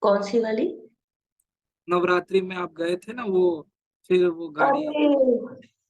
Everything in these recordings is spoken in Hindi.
कौन सी वाली? नवरात्रि में आप गए थे ना वो, फिर वो गाड़ी। अरे,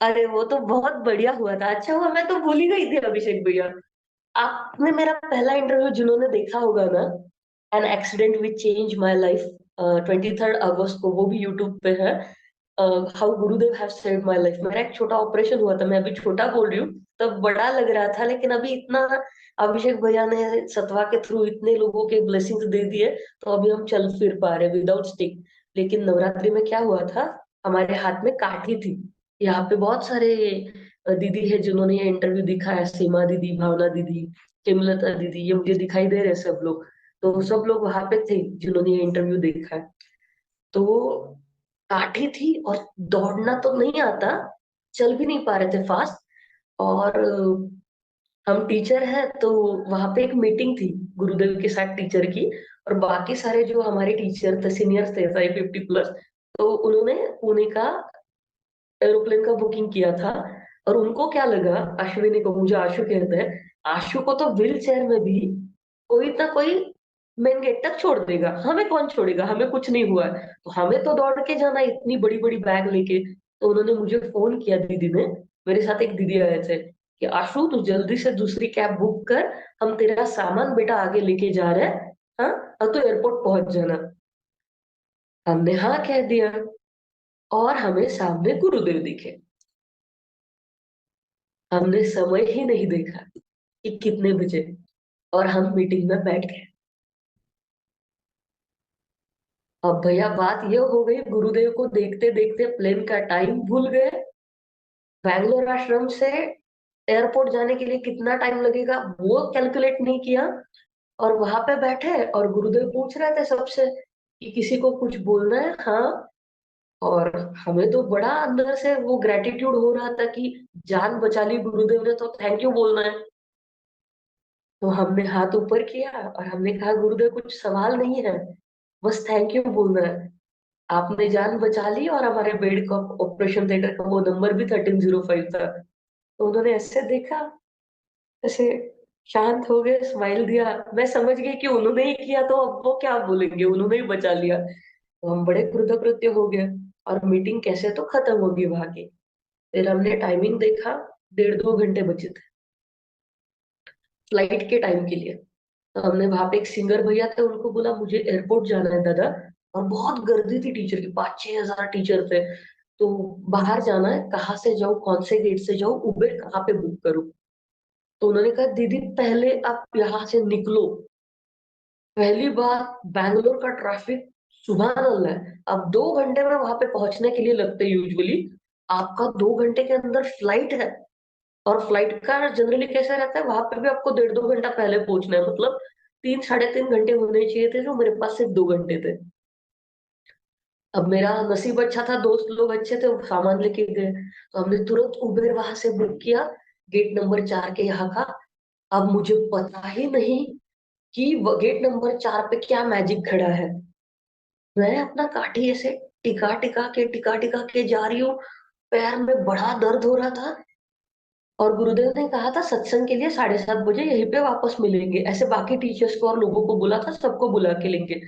अरे वो तो बहुत बढ़िया हुआ था। अच्छा हुआ, मैं तो भूल ही गई थी अभिषेक भैया। आपने मेरा पहला इंटरव्यू जिन्होंने देखा होगा ना, an accident which change my life, 23 अगस्त को, वो भी यूट्यूब पे है। How Gurudev have saved my life. मेरा एक छोटा ऑपरेशन हुआ था, मैं अभी छोटा बोल रही हूँ, तब बड़ा लग रहा था, लेकिन अभी इतना अभिषेक भैया ने सतवा के थ्रू इतने लोगों के ब्लेसिंग्स दे दिए, तो अभी हम चल फिर पा रहे विदाउट स्टिक। लेकिन नवरात्रि में क्या हुआ था, हमारे हाथ में काठी थी। यहाँ पे बहुत सारे दीदी है जिन्होंने ये इंटरव्यू दिखा है, सीमा दीदी, भावना दीदी, हेमलता दीदी, ये मुझे दिखाई दे रहे हैं सब लोग। तो सब लोग वहां पे थे जिन्होंने ये इंटरव्यू देखा है। तो काठी थी और दौड़ना तो नहीं आता, चल भी नहीं पा रहे थे फास्ट। और हम टीचर हैं तो वहां पे एक मीटिंग थी गुरुदेव के साथ टीचर की, और बाकी सारे जो हमारे टीचर थे, सीनियर्स थे 550+, तो उन्होंने पुणे का एरोप्लेन का बुकिंग किया था। और उनको क्या लगा, अश्विनी को, मुझे आशु कहते हैं, आशु को तो व्हील चेयर में भी कोई ना कोई मेन गेट तक छोड़ देगा, हमें कौन छोड़ेगा, हमें कुछ नहीं हुआ है, तो हमें तो दौड़ के जाना है इतनी बड़ी बड़ी बैग लेके। तो उन्होंने मुझे फोन किया, दीदी ने, मेरे साथ एक दीदी आए थे, कि आशु तू जल्दी से दूसरी कैब बुक कर, हम तेरा सामान बेटा आगे लेके जा रहे हैं, हाँ, और तो एयरपोर्ट पहुंच जाना। हमने हाँ कह दिया, और हमें सामने गुरुदेव दिखे। हमने समय ही नहीं देखा कि कितने बजे, और हम मीटिंग में बैठ गए। अब भैया बात ये हो गई, गुरुदेव को देखते देखते प्लेन का टाइम भूल गए। बैंगलोर आश्रम से एयरपोर्ट जाने के लिए कितना टाइम लगेगा वो कैलकुलेट नहीं किया। और वहां पे बैठे और गुरुदेव पूछ रहे थे सबसे कि किसी को कुछ बोलना है, हाँ। और हमें तो बड़ा अंदर से वो ग्रेटिट्यूड हो रहा था कि जान बचा ली गुरुदेव ने, तो थैंक यू बोलना है। तो हमने हाथ ऊपर किया और हमने कहा, गुरुदेव कुछ सवाल नहीं है, बस थैंक यू बोलना है। आपने जान बचा ली, और हमारे बेड का, ऑपरेशन थिएटर का वो नंबर भी 1305 था। तो उन्होंने ऐसे देखा, ऐसे शांत हो गए, स्माइल दिया। मैं समझ गई कि उन्होंने ही किया, तो अब वो क्या बोलेंगे, उन्होंने ही बचा लिया। तो हम बड़े कृतकृत्य हो गए। और मीटिंग कैसे तो खत्म होगी वहां की। फिर हमने टाइमिंग देखा, 1.5-2 घंटे बचे थे फ्लाइट के टाइम के लिए। तो हमने वहां पे एक सिंगर भैया थे, उनको बोला मुझे एयरपोर्ट जाना है दादा। और बहुत गर्दी थी टीचर की, 5-6 हजार टीचर थे। तो बाहर जाना है, कहाँ से जाऊँ, कौन से गेट से जाऊँ, उबेर कहाँ पे बुक करूँ? तो उन्होंने कहा, दीदी पहले आप यहाँ से निकलो। पहली बार बैंगलोर का ट्रैफिक, सुबह अल्लाह है। अब 2 घंटे में वहां पे पहुंचने के लिए लगते हैं यूजुअली, आपका 2 घंटे के अंदर फ्लाइट है। और फ्लाइट का जनरली कैसे रहता है, वहां पे भी आपको 1.5-2 घंटा पहले पहुंचना है, मतलब 3-3.5 घंटे होने चाहिए थे, जो मेरे पास सिर्फ 2 घंटे थे। अब मेरा नसीब अच्छा था, दोस्त लोग अच्छे थे, वो सामान लेके गए, तो हमने तुरंत उबेर वहां से बुक किया, गेट नंबर 4 के यहाँ का। अब मुझे पता ही नहीं कि गेट नंबर 4 पे क्या मैजिक खड़ा है। मैं अपना काठी ऐसे टिका टिका के जा रही हूँ, पैर में बड़ा दर्द हो रहा था। और गुरुदेव ने कहा था सत्संग के लिए 7:30 बजे यहीं पे वापस मिलेंगे, ऐसे बाकी टीचर्स को और लोगों को बोला था, सबको बुला के लेंगे।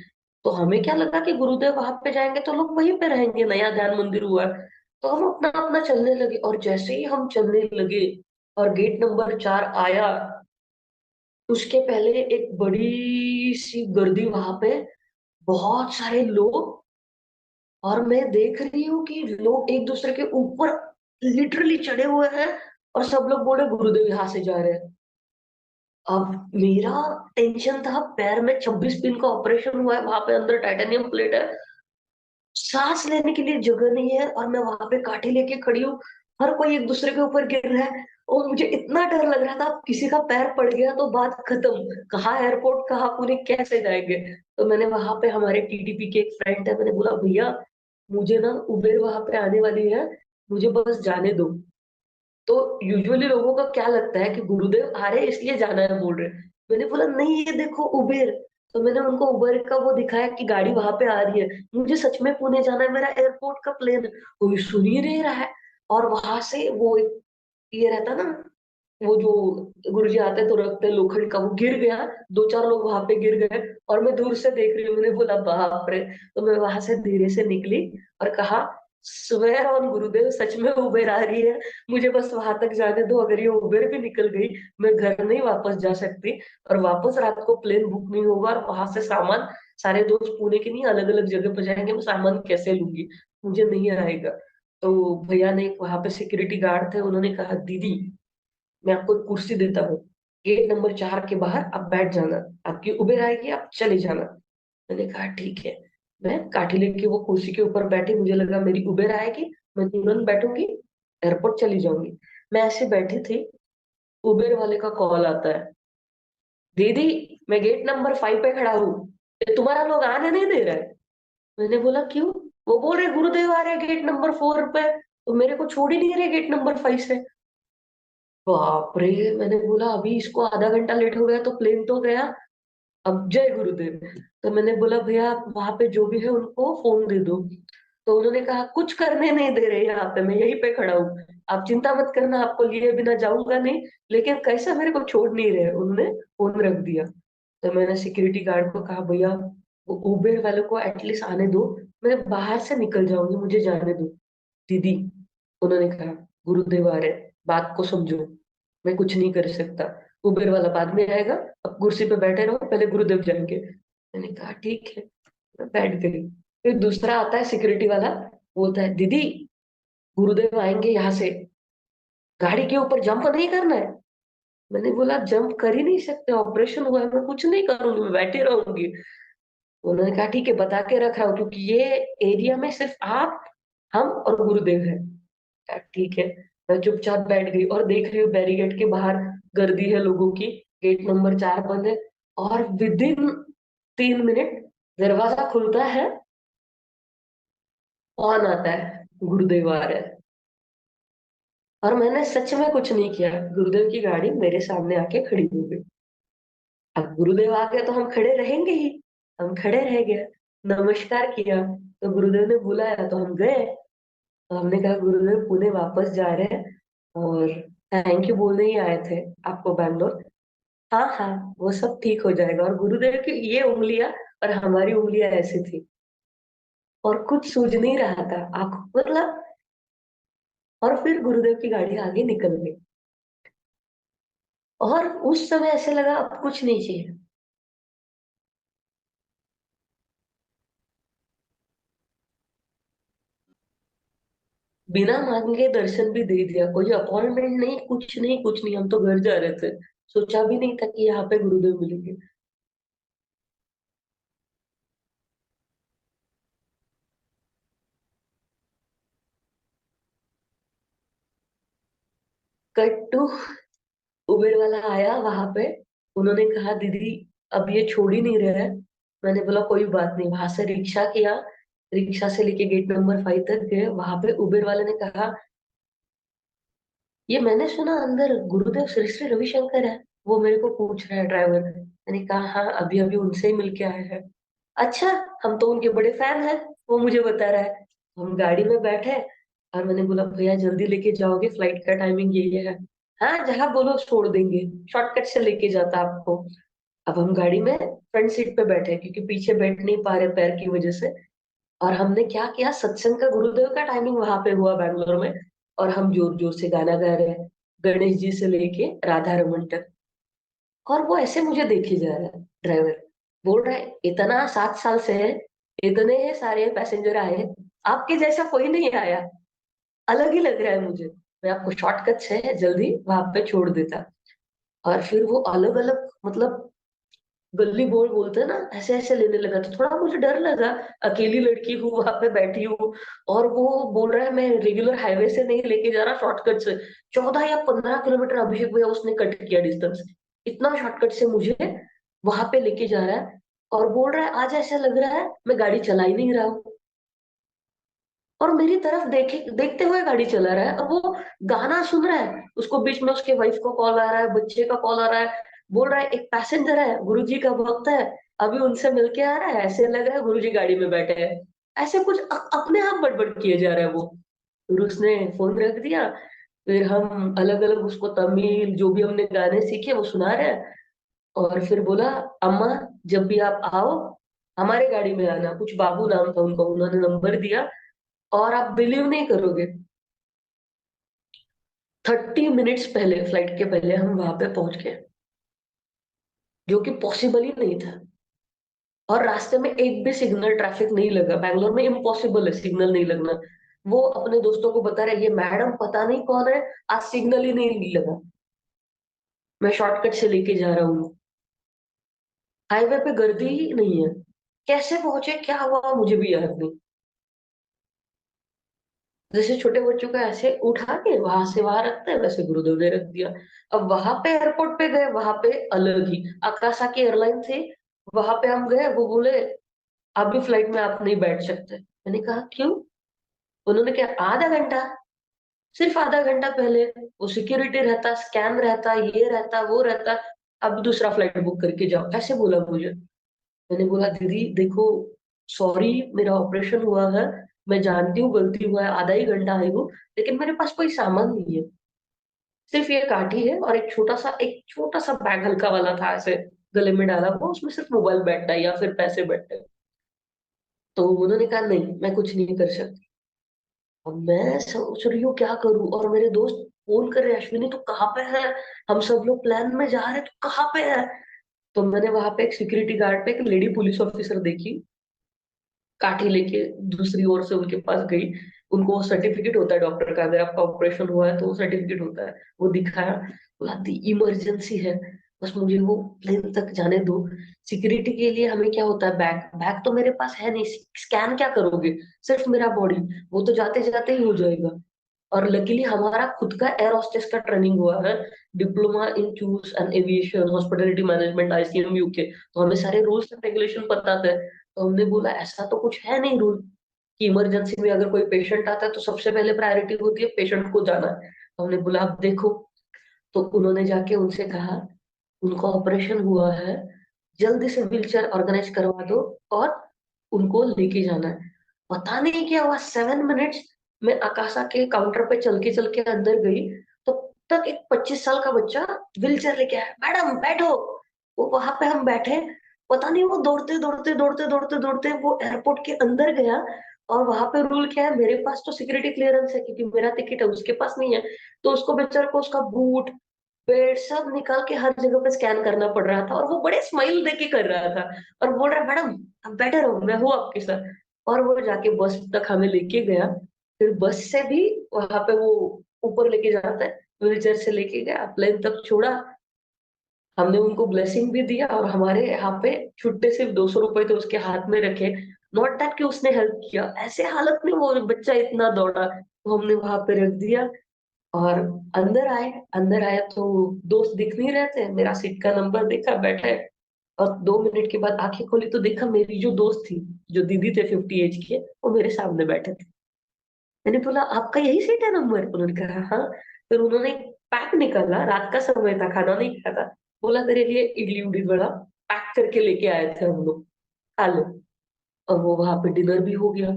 तो हमें क्या लगा कि गुरुदेव वहां पे जाएंगे तो लोग वहीं पे रहेंगे, नया ध्यान मंदिर हुआ है। तो हम अपना अपना चलने लगे, और जैसे ही हम चलने लगे और गेट नंबर 4 आया, उसके पहले एक बड़ी सी गर्दी वहां पे, बहुत सारे लोग। और मैं देख रही हूँ कि लोग एक दूसरे के ऊपर लिटरली चढ़े हुए हैं, और सब लोग बोले गुरुदेव यहाँ से जा रहे हैं। अब मेरा टेंशन था, पैर में 26 पिन का ऑपरेशन हुआ है, वहां पे अंदर टाइटेनियम प्लेट है, सांस लेने के लिए जगह नहीं है, और मैं वहां पे काठी लेके खड़ी हूँ। हर कोई एक दूसरे के ऊपर गिर रहा है, और मुझे इतना डर लग रहा था, अब किसी का पैर पड़ गया तो बात खत्म, कहाँ एयरपोर्ट, कहाँ पुणे, कैसे जाएंगे। तो मैंने वहां पे, हमारे टीटीपी के एक फ्रेंड है, मैंने बोला भैया मुझे ना उबेर वहां पे आने वाली है, मुझे बस जाने दो। तो यूजुअली लोगों का क्या लगता है कि गुरुदेव आ रहे हैं इसलिए जाना है बोल रहे हैं। मैंने बोला नहीं, ये देखो उबेर। तो मैंने उनको उबेर का वो दिखाया कि गाड़ी वहां पे आ रही है, मुझे सच में पुणे जाना है, मेरा एयरपोर्ट का प्लेन है। कोई सुन ही नहीं रहा है। और वहां से वो एक, ये रहता ना, वो जो गुरुजी आते तो रखते लोखंड का, वो गिर गया। दो चार लोग वहां पे गिर गए और मैं दूर से देख रही हूँ। मैंने बोला बाप रे। तो मैं वहां से धीरे से निकली और कहा, स्वेर ऑन गुरुदेव, सच में उबेर आ रही है, मुझे बस वहां तक जाने दो। अगर ये उबेर भी निकल गई, मैं घर नहीं वापस जा सकती, और वापस रात को प्लेन बुक नहीं होगा, और वहां से सामान, सारे दोस्त पुणे के नहीं अलग अलग जगह पर जाएंगे, मैं सामान कैसे लूंगी, मुझे नहीं आएगा। तो भैया ने, वहां पे सिक्योरिटी गार्ड थे, उन्होंने कहा, दीदी मैं आपको एक कुर्सी देता हूँ, गेट नंबर 4 के बाहर आप बैठ जाना, आपकी उबेर आएगी, आप चले जाना। मैंने कहा ठीक है। मैं काठी लेके वो कुर्सी के ऊपर बैठी, मुझे लगा मेरी उबेर आएगी, मैं तुरंत बैठूंगी, एयरपोर्ट चली जाऊंगी। मैं ऐसे बैठी थी, उबेर वाले का कॉल आता है, दीदी मैं गेट नंबर 5 पे खड़ा हूँ, ये तुम्हारा लोग आने नहीं दे रहा है। मैंने बोला क्यों? वो बोल रहे गुरुदेव आ रहे गेट नंबर 4 पे, तो मेरे को छोड़ ही नहीं रहे गेट नंबर 5 से। बाप रे। मैंने बोला अभी इसको आधा घंटा लेट हो गया तो प्लेन तो गया, अब जय गुरुदेव। तो मैंने बोला भैया आप वहां पे जो भी है उनको फोन दे दो। तो उन्होंने कहा कुछ करने नहीं दे रहे यहाँ पे, मैं यहीं पे खड़ा हूँ, आप चिंता मत करना, आपको लिए बिना जाऊंगा नहीं। लेकिन कैसा मेरे को छोड़ नहीं रहे, उन्होंने फोन रख दिया। तो मैंने सिक्योरिटी गार्ड को कहा, भैया वो उबेर वाले को एटलीस्ट आने दो, मैं बाहर से निकल जाऊंगी, मुझे जाने दो। दीदी, उन्होंने कहा, गुरुदेव आ रहे, बात को समझो, मैं कुछ नहीं कर सकता, उबेर वाला बाद में आएगा, अब कुर्सी पे बैठे रहो, पहले गुरुदेव जाएंगे। मैंने कहा ठीक है। मैं बैठ गई। फिर दूसरा आता है सिक्योरिटी वाला, बोलता है, दीदी गुरुदेव आएंगे यहाँ से, गाड़ी के ऊपर जंप नहीं करना है। मैंने बोला जंप कर ही नहीं सकते, ऑपरेशन हुआ है, मैं कुछ नहीं करूंगी, मैं बैठी रहूंगी। उन्होंने कहा ठीक है, बता के रख रहा हूँ, क्योंकि ये एरिया में सिर्फ आप, हम और गुरुदेव है। कहा, ठीक है। मैं चुपचाप बैठ गई और देख रही हूँ बैरिकेड के बाहर गर्दी है लोगों की, गेट नंबर 4 बंद है, और विद इन 3 मिनट दरवाजा खुलता है, कौन आता है, गुरुदेव आ रहे हैं। और मैंने सच में कुछ नहीं किया, गुरुदेव की गाड़ी मेरे सामने आके खड़ी हो गई। अब गुरुदेव आ गए तो हम खड़े रहेंगे ही, हम खड़े रह गए, नमस्कार किया, तो गुरुदेव ने बुलाया तो हम गए। तो हमने कहा गुरुदेव पुणे वापस जा रहे हैं, और थैंक यू बोलने ही आए थे आपको बैंगलोर। हाँ हाँ, वो सब ठीक हो जाएगा। और गुरुदेव की ये उंगलियां और हमारी उंगलियां ऐसी थी, और कुछ सूझ नहीं रहा था आंख मतलब। और फिर गुरुदेव की गाड़ी आगे निकल गई, और उस समय ऐसे लगा अब कुछ नहीं चाहिए। बिना मांगे दर्शन भी दे दिया, कोई अपॉइंटमेंट नहीं, कुछ नहीं, कुछ नहीं, हम तो घर जा रहे थे, सोचा भी नहीं था कि यहाँ पे गुरुदेव मिलेंगे। कट टू, उबेर वाला आया वहां पे, उन्होंने कहा दीदी अब ये छोड़ ही नहीं रहे हैं। मैंने बोला कोई बात नहीं, वहां से रिक्शा किया, रिक्शा से लेके गेट नंबर 5 तक गए। वहां पे उबेर वाले ने कहा, ये मैंने सुना अंदर गुरुदेव श्री श्री रविशंकर है, वो मेरे को पूछ रहा है ड्राइवर। मैंने कहा हाँ, अभी अभी उनसे ही मिल के आए हैं। अच्छा, हम तो उनके बड़े फैन हैं, वो मुझे बता रहा है। हम गाड़ी में बैठे, और मैंने बोला भैया जल्दी लेके जाओगे, फ्लाइट का टाइमिंग ये है। हाँ जहाँ बोलो छोड़ देंगे, शॉर्टकट से लेके जाता आपको। अब हम गाड़ी में फ्रंट सीट पे बैठे, क्योंकि पीछे बैठ नहीं पा रहे पैर की वजह से। और हमने क्या किया, सत्संग का गुरुदेव का टाइमिंग वहां पे हुआ बैंगलोर में, और हम जोर जोर से गाना गा रहे हैं, गणेश जी से लेके राधा रमन तक। और वो ऐसे मुझे देखे जा रहा है ड्राइवर, बोल रहा है इतना 7 साल से है, इतने सारे पैसेंजर आए, आपके जैसा कोई नहीं आया, अलग ही लग रहा है मुझे, मैं आपको शॉर्टकट से जल्दी वहां पे छोड़ देता। और फिर वो अलग अलग मतलब गली बोल बोलते हैं ना, ऐसे ऐसे लेने लगा, तो थोड़ा मुझे डर लगा, अकेली लड़की हूँ वहां पे बैठी हूँ, और वो बोल रहा है मैं रेगुलर हाईवे से नहीं लेके जा रहा, शॉर्टकट से। 14 या 15 किलोमीटर अभिषेक भैया उसने कट किया डिस्टेंस, इतना शॉर्टकट से मुझे वहां पे लेके जा रहा है। और बोल रहा है आज ऐसा लग रहा है मैं गाड़ी चला ही नहीं रहा हूँ, और मेरी तरफ देखे देखते हुए गाड़ी चला रहा है, और वो गाना सुन रहा है, उसको बीच में उसके वाइफ को कॉल आ रहा है, बच्चे का कॉल आ रहा है। बोल रहा है एक पैसेंजर है, गुरुजी का भक्त है, अभी उनसे मिलके आ रहा है, ऐसे लग रहा है गुरुजी गाड़ी में बैठे हैं। ऐसे कुछ अपने आप बड़बड़ किए जा रहा है वो। फिर उसने फोन रख दिया, फिर हम अलग अलग उसको तमिल जो भी हमने गाने सीखे वो सुना रहे हैं। और फिर बोला, अम्मा जब भी आप आओ हमारे गाड़ी में आना। कुछ बाबू नाम था उनका, उन्होंने नंबर दिया। और आप बिलीव नहीं करोगे, 30 मिनट्स पहले, फ्लाइट के पहले हम वहां पे पहुंच गए, जो कि पॉसिबल ही नहीं था। और रास्ते में एक भी सिग्नल ट्रैफिक नहीं लगा। बैंगलोर में इम्पॉसिबल है सिग्नल नहीं लगना। वो अपने दोस्तों को बता रहे, ये मैडम पता नहीं कौन है, आज सिग्नल ही नहीं लगा, मैं शॉर्टकट से लेके जा रहा हूँ। हाईवे पे गर्दी ही नहीं है। कैसे पहुंचे, क्या हुआ, मुझे भी याद नहीं। जैसे छोटे बच्चों को ऐसे उठा के वहां से वहां रखते हैं, वैसे गुरुदेव ने रख दिया। अब वहां पे एयरपोर्ट पे गए, वहां पे अलग ही आकाशा की एयरलाइन थी। वहां पे हम गए, वो बोले अभी फ्लाइट में आप नहीं बैठ सकते। मैंने कहा क्यों? उन्होंने क्या, आधा घंटा, सिर्फ आधा घंटा पहले वो सिक्योरिटी रहता, स्कैन रहता, ये रहता वो रहता, अब दूसरा फ्लाइट बुक करके जाओ, ऐसे बोला मुझे। मैंने बोला दीदी देखो, सॉरी मेरा ऑपरेशन हुआ है, मैं जानती हूँ गलती हुआ है, आधा ही घंटा आई हूँ, लेकिन मेरे पास कोई सामान नहीं है, सिर्फ ये काठी है और एक छोटा सा बैग हल्का वाला था, ऐसे गले में डाला हुआ, उसमें सिर्फ मोबाइल बैठता है या फिर पैसे बैठते हैं। तो उन्होंने कहा नहीं मैं कुछ नहीं कर सकती। अब मैं सोच रही हूँ क्या करूँ, और मेरे दोस्त फोन कर रहे, अश्विनी तू कहाँ पे है, हम सब लोग प्लान में जा रहे हैं, तू कहाँ पे है? तो मैंने वहां पे एक सिक्योरिटी गार्ड पे एक लेडी पुलिस ऑफिसर देखी, काठी लेके दूसरी ओर से उनके पास गई। उनको सर्टिफिकेट होता है डॉक्टर का, अगर आपका ऑपरेशन हुआ है तो वो सर्टिफिकेट होता है, वो दिखाया। बोला दी इमरजेंसी है, बस मुझे वो प्लेन तक जाने दो। सिक्योरिटी के लिए हमें क्या होता है, बैग बैग तो मेरे पास है नहीं, स्कैन क्या करोगे, सिर्फ मेरा बॉडी, वो तो जाते जाते ही हो जाएगा। और लकीली हमारा खुद का एयर होस्टेस का ट्रेनिंग हुआ है, diploma in cruise and aviation hospitality management ICM UK, तो हमें सारे रूल्स एंड रेगुलेशन पता थे। तो हमने बोला ऐसा तो कुछ है नहीं रूल कि इमरजेंसी में अगर कोई पेशेंट आता है तो सबसे पहले प्रायोरिटी होती है पेशेंट को जाना है। तो हमने बोला अब देखो। तो उन्होंने जाके उनसे कहा उनका ऑपरेशन हुआ है, जल्दी से व्हीलचेयर ऑर्गेनाइज करवा दो और उनको लेके जाना है। पता नहीं क्या हुआ, 7 मिनट्स में आकाशा के काउंटर पे चल के अंदर गई, तो तक एक 25 साल का बच्चा व्हीलचेयर लेके आया, मैडम बैठो। वो वहां पे हम बैठे, पता नहीं वो दौड़ते दौड़ते दौड़ते दौड़ते दौड़ते वो एयरपोर्ट के अंदर गया। और वहां पे रूल क्या है, मेरे पास तो सिक्योरिटी क्लियरेंस है क्योंकि मेरा टिकट है, उसके पास नहीं है। तो उसको बेचारे को उसका बूट पेड़ सब निकाल के हर जगह पे स्कैन करना पड़ रहा था, और वो बड़े स्माइल देके कर रहा था और बोल रहा मैडम आप बैठे रहो मैं हूँ आपके साथ। और वो जाके बस तक हमें लेके गया। फिर बस से भी वहां पे वो ऊपर लेके जाता है, व्हीलचेयर से लेके गया, प्लेन तक छोड़ा। हमने उनको ब्लेसिंग भी दिया और हमारे यहाँ पे छुट्टे सिर्फ 200 रुपए थे उसके हाथ में रखे। नॉट दैट कि उसने हेल्प किया, ऐसे हालत में वो बच्चा इतना दौड़ा, तो हमने वहां पे रख दिया। और अंदर आए तो दोस्त दिख नहीं रहे थे, मेरा सीट का नंबर देखा, बैठे। और 2 मिनट के बाद आंखें खोली तो देखा मेरी जो दोस्त थी, जो दीदी थे 50 एज के, वो मेरे सामने बैठे थे। मैंने बोला आपका यही सीट है नंबर? उन्होंने कहा हाँ। फिर उन्होंने पैक निकाला, रात का समय था, खाना नहीं खाया था। बोला तेरे लिए इडली उडली बड़ा पैक करके लेके आए थे हम लोग, खा लो। और वो वहां पे डिनर भी हो गया।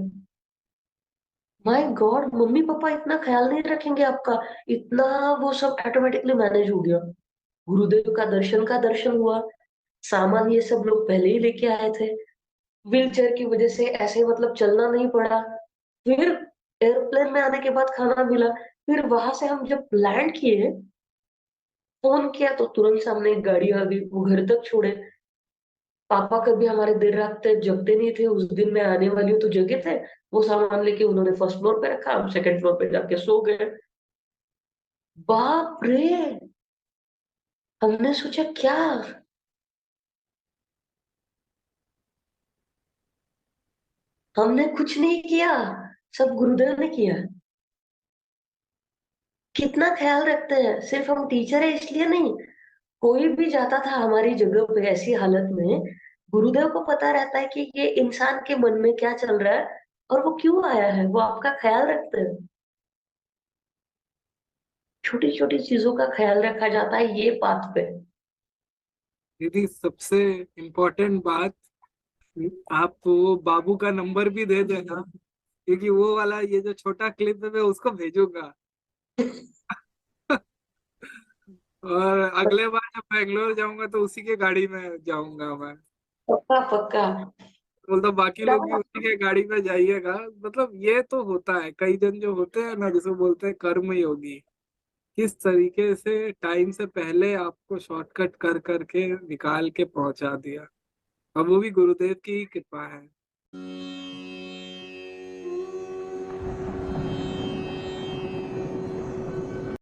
माय गॉड, मम्मी पापा इतना ख्याल नहीं रखेंगे आपका, इतना वो सब ऑटोमेटिकली मैनेज हो गया। गुरुदेव का दर्शन हुआ, सामान ये सब लोग पहले ही लेके आए थे, व्हीलचेयर की वजह से ऐसे मतलब चलना नहीं पड़ा। फिर एयरप्लेन में आने के बाद खाना मिला। फिर वहां से हम जब लैंड किए, फोन किया तो तुरंत सामने एक गाड़ी आ गई, वो घर तक छोड़े। पापा कभी हमारे देर रात तक जगते नहीं थे, उस दिन मैं आने वाली हूँ तो जगे थे। वो सामान लेके उन्होंने फर्स्ट फ्लोर पे रखा, हम सेकंड फ्लोर पे जाके सो गए। बाप रे, हमने सोचा क्या, हमने कुछ नहीं किया, सब गुरुदेव ने किया। कितना ख्याल रखते हैं, सिर्फ हम टीचर है इसलिए नहीं, कोई भी जाता था हमारी जगह पे ऐसी हालत में, गुरुदेव को पता रहता है कि ये इंसान के मन में क्या चल रहा है और वो क्यों आया है, वो आपका ख्याल रखते हैं। छोटी छोटी चीजों का ख्याल रखा जाता है ये बात पे। दीदी सबसे इम्पोर्टेंट बात, आप वो बाबू का नंबर भी दे देना, क्योंकि वो वाला ये जो छोटा क्लिप है मैं उसको भेजूंगा। और अगले बार जब बैंगलोर जाऊंगा तो उसी के गाड़ी में जाऊंगा मैं। पक्का पक्का। बोलता बाकी लोग भी उसी के गाड़ी में जाइएगा। मतलब ये तो होता है, कई जन जो होते हैं ना, जिसे बोलते हैं कर्म योगी, किस तरीके से टाइम से पहले आपको शॉर्टकट कर करके निकाल के पहुंचा दिया। अब वो भी गुरुदेव की ही कृपा है।